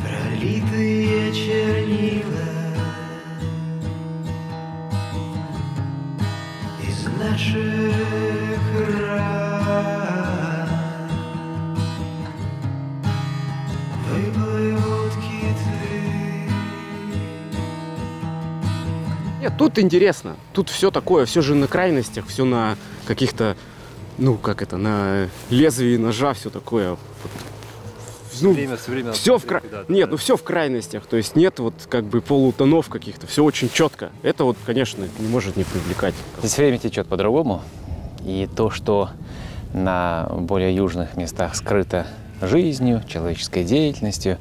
пролитые чернила из наших ран выплывут киты. Нет, тут интересно. Тут все такое, все же на крайностях, все на каких-то, ну, как это, на лезвии ножа, все такое. Ну, все Нет, ну все в крайностях. То есть нет вот как бы полутонов каких-то. Все очень четко. Это вот, конечно, не может не привлекать. Здесь время течет по-другому. И то, что на более южных местах скрыто жизнью, человеческой деятельностью,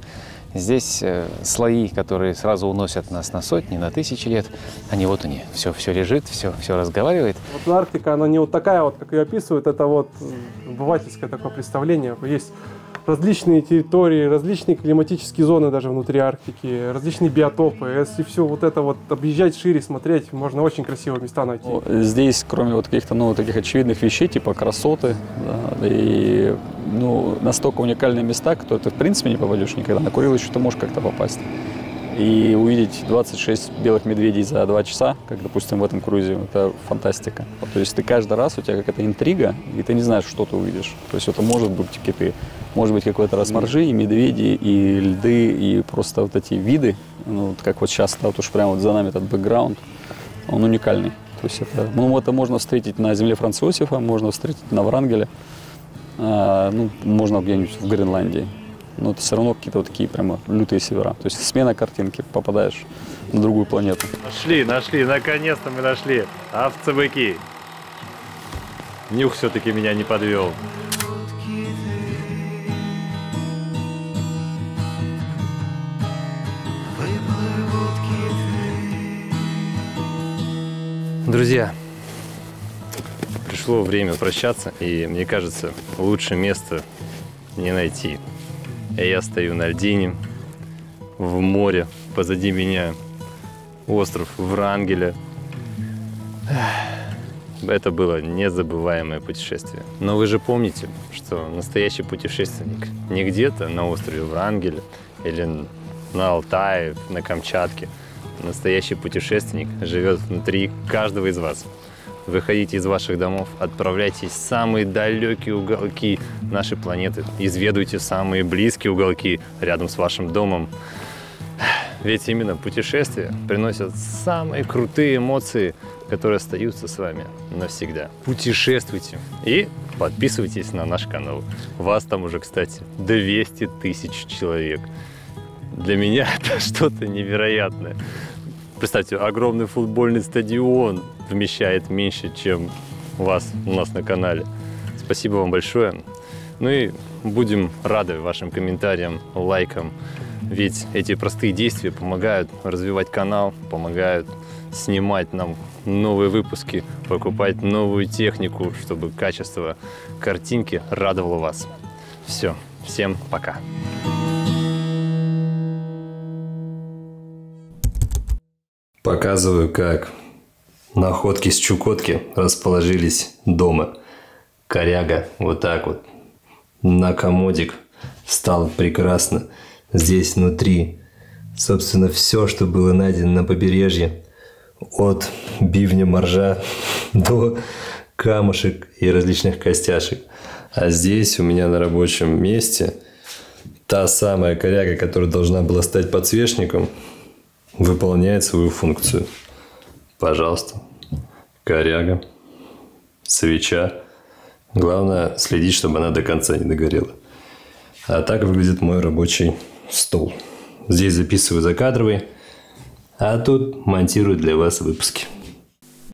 здесь слои, которые сразу уносят нас на сотни, на тысячи лет, они вот они. Все лежит, все разговаривает. Вот Арктика, она не вот такая вот, как ее описывают, это вот обывательское такое представление. Есть различные территории, различные климатические зоны даже внутри Арктики, различные биотопы. Если все вот это вот объезжать шире, смотреть, можно очень красивые места найти. Здесь, кроме вот каких-то, ну, таких очевидных вещей, типа красоты, да, и, ну, настолько уникальные места, кто ты в принципе не попадешь никогда. На Курилищу ты можешь как-то попасть. И увидеть 26 белых медведей за 2 часа, как, допустим, в этом круизе, это фантастика. То есть ты каждый раз, у тебя какая-то интрига, и ты не знаешь, что ты увидишь. То есть это может быть киты, может быть какой-то раз моржи, и медведи, и льды, и просто вот эти виды, ну, вот как вот сейчас, да, вот уж прямо вот за нами этот бэкграунд, он уникальный. То есть это, ну, это можно встретить на земле Франца Иосифа, можно встретить на Врангеле, ну, можно где-нибудь в Гренландии. Но это все равно какие-то вот такие прямо лютые севера. То есть смена картинки, попадаешь на другую планету. Нашли, наконец-то мы нашли овцы-быки. Нюх все-таки меня не подвел. Друзья, пришло время прощаться, и мне кажется, лучше места не найти. Я стою на льдине, в море, позади меня остров Врангеля. Это было незабываемое путешествие. Но вы же помните, что настоящий путешественник не где-то на острове Врангеля или на Алтае, на Камчатке. Настоящий путешественник живет внутри каждого из вас. Выходите из ваших домов, отправляйтесь в самые далекие уголки нашей планеты, изведуйте самые близкие уголки рядом с вашим домом. Ведь именно путешествия приносят самые крутые эмоции, которые остаются с вами навсегда. Путешествуйте и подписывайтесь на наш канал. Вас там уже, кстати, 200 тысяч человек. Для меня это что-то невероятное. Представьте, огромный футбольный стадион вмещает меньше, чем вас у нас на канале. Спасибо вам большое. Ну и будем рады вашим комментариям, лайкам. Ведь эти простые действия помогают развивать канал, помогают снимать нам новые выпуски, покупать новую технику, чтобы качество картинки радовало вас. Все, всем пока. Показываю, как находки с Чукотки расположились дома. Коряга вот так вот на комодик встал прекрасно. Здесь внутри, собственно, все, что было найдено на побережье. От бивня моржа до камушек и различных костяшек. А здесь у меня на рабочем месте та самая коряга, которая должна была стать подсвечником, выполняет свою функцию. Пожалуйста. Коряга, свеча. Главное следить, чтобы она до конца не догорела. А так выглядит мой рабочий стол. Здесь записываю закадровый, а тут монтирую для вас выпуски.